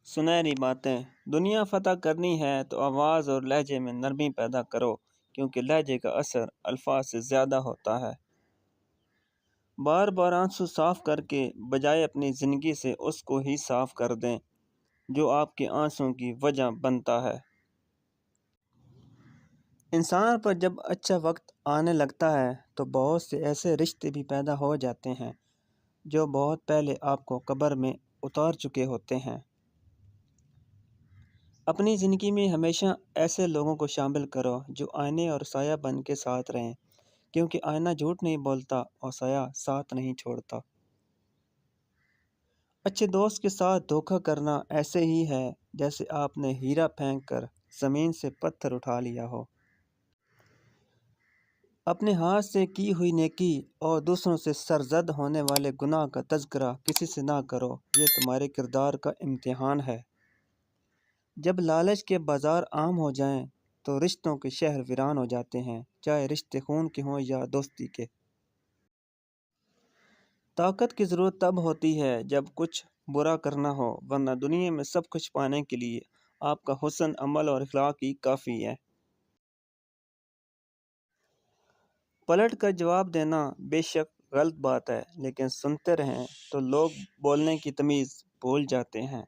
سنہری باتیں۔ دنیا فتح کرنی ہے تو آواز اور لہجے میں نرمی پیدا کرو، کیونکہ لہجے کا اثر الفاظ سے زیادہ ہوتا ہے۔ بار بار آنسو صاف کر کے بجائے اپنی زندگی سے اس کو ہی صاف کر دیں جو آپ کے آنسوں کی وجہ بنتا ہے۔ انسان پر جب اچھا وقت آنے لگتا ہے تو بہت سے ایسے رشتے بھی پیدا ہو جاتے ہیں جو بہت پہلے آپ کو قبر میں اتار چکے ہوتے ہیں۔ اپنی زندگی میں ہمیشہ ایسے لوگوں کو شامل کرو جو آئینے اور سایہ بن کے ساتھ رہیں، کیونکہ آئینہ جھوٹ نہیں بولتا اور سایہ ساتھ نہیں چھوڑتا۔ اچھے دوست کے ساتھ دھوکہ کرنا ایسے ہی ہے جیسے آپ نے ہیرا پھینک کر زمین سے پتھر اٹھا لیا ہو۔ اپنے ہاتھ سے کی ہوئی نیکی اور دوسروں سے سرزد ہونے والے گناہ کا تذکرہ کسی سے نہ کرو، یہ تمہارے کردار کا امتحان ہے۔ جب لالچ کے بازار عام ہو جائیں تو رشتوں کے شہر ویران ہو جاتے ہیں، چاہے رشتے خون کے ہوں یا دوستی کے۔ طاقت کی ضرورت تب ہوتی ہے جب کچھ برا کرنا ہو، ورنہ دنیا میں سب کچھ پانے کے لیے آپ کا حسن عمل اور اخلاق ہی کافی ہے۔ پلٹ کر جواب دینا بے شک غلط بات ہے، لیکن سنتے رہیں تو لوگ بولنے کی تمیز بھول جاتے ہیں۔